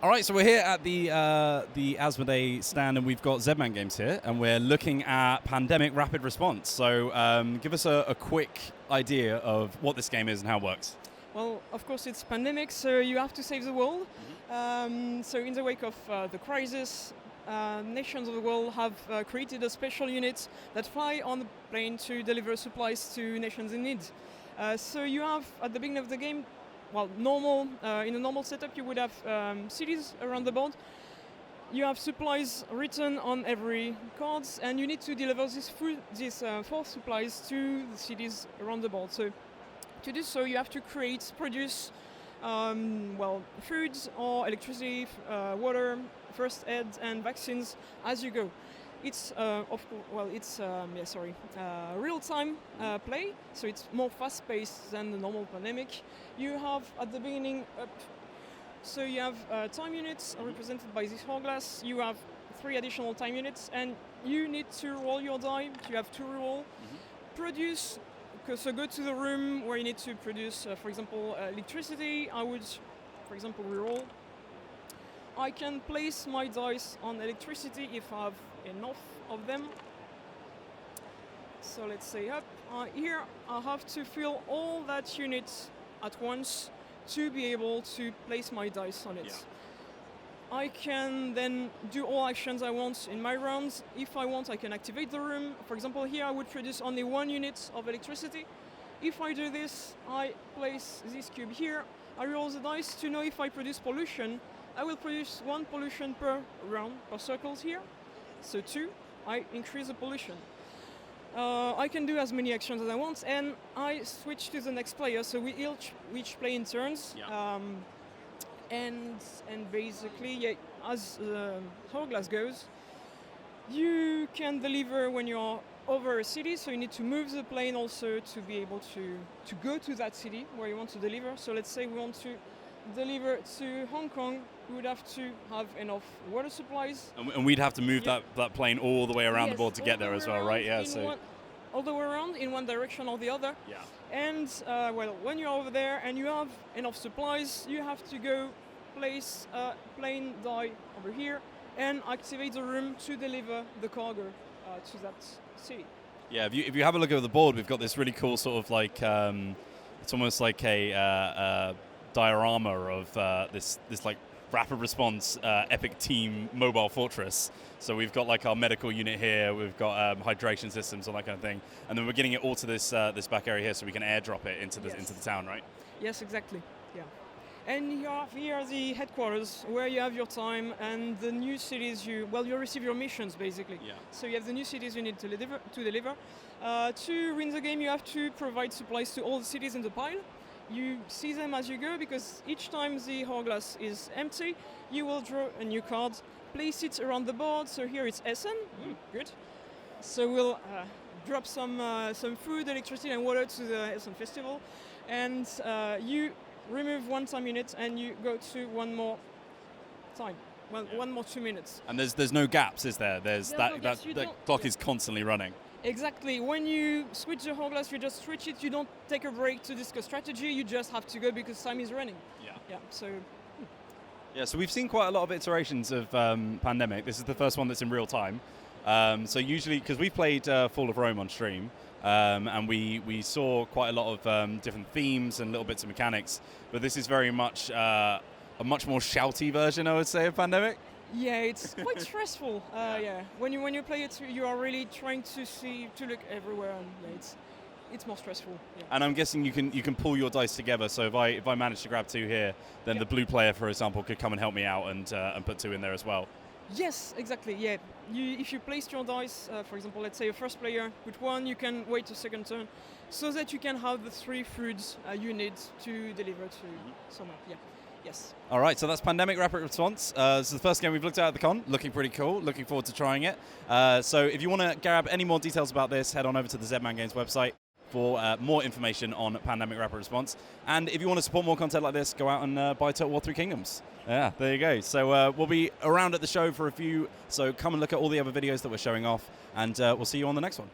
All right, so we're here at the Asmodee stand, and we've got Zedman Games here, and we're looking at Pandemic Rapid Response. So give us a quick idea of what this game is and how it works. Well, of course, it's pandemic, so you have to save the world. So in the wake of the crisis, nations of the world have created a special unit that fly on the plane to deliver supplies to nations in need. So you have, at the beginning of the game, well, in a normal setup, you would have cities around the board. You have supplies written on every cards, and you need to deliver these four supplies to the cities around the board. So to do so, you have to produce foods or electricity, water, first aid, and vaccines as you go. It's real-time play, so it's more fast-paced than the normal pandemic. You have at the beginning so you have time units represented by this hourglass. You have 3 additional time units, and you need to roll your die. You have to roll, produce. So go to the room where you need to produce, for example, electricity. I would, for example, reroll. I can place my dice on electricity if I have enough of them. So let's say up. Here I have to fill all that unit at once to be able to place my dice on it. Yeah. I can then do all actions I want in my rounds. If I want, I can activate the room. For example, here I would produce only 1 unit of electricity. If I do this, I place this cube here. I roll the dice to know if I produce pollution. I will produce 1 pollution per round, per circles here. So 2, I increase the pollution. I can do as many actions as I want, and I switch to the next player. So we each play in turns. Yeah. And basically, as hourglass goes, you can deliver when you're over a city, so you need to move the plane also to be able to go to that city where you want to deliver. So let's say we want to deliver to Hong Kong, we would have to have enough water supplies. And we'd have to move that plane all the way around the board to get there as well, right? Yeah. All the way around in one direction or the other. Yeah. And when you're over there and you have enough supplies, you have to go place a plane die over here and activate the room to deliver the cargo to that city. Yeah. If you have a look at the board, we've got this really cool sort of like it's almost like a diorama of this like rapid response epic team mobile fortress. So we've got like our medical unit here, we've got hydration systems and that kind of thing, and then we're getting it all to this back area here so we can airdrop it into the town, right? Yes, exactly. Yeah. And here are the headquarters where you have your time and the new cities you receive your missions basically. Yeah. So you have the new cities you need to deliver. To win the game, you have to provide supplies to all the cities in the pile. You see them as you go, because each time the hourglass is empty, you will draw a new card, place it around the board. So here it's Essen. Good. So we'll drop some food, electricity, and water to the Essen festival, and you remove 1 time unit and you go to 1 more time. Well, 1 more 2 minutes. And there's no gaps, is there? The clock is constantly running. Exactly. When you switch the hourglass, you just switch it. You don't take a break to discuss strategy. You just have to go because time is running. Yeah. Yeah. So we've seen quite a lot of iterations of Pandemic. This is the first one that's in real time. So usually, because we played Fall of Rome on stream, and we saw quite a lot of different themes and little bits of mechanics. But this is very much a much more shouty version, I would say, of Pandemic. Yeah, it's quite stressful. Yeah, when you play it, you are really trying to look everywhere, and it's more stressful. Yeah. And I'm guessing you can pull your dice together. So if I manage to grab 2 here, then the blue player, for example, could come and help me out and put 2 in there as well. Yes, exactly. Yeah, if you place your dice, for example, let's say a first player put 1, you can wait a second turn, so that you can have the 3 foods you need to deliver to someone. Yeah. Yes. All right, so that's Pandemic Rapid Response. This is the first game we've looked at the con. Looking pretty cool. Looking forward to trying it. So if you want to grab any more details about this, head on over to the Zedman Games website for more information on Pandemic Rapid Response. And if you want to support more content like this, go out and buy Total War 3 Kingdoms. Yeah, there you go. So we'll be around at the show for a few, so come and look at all the other videos that we're showing off, and we'll see you on the next one.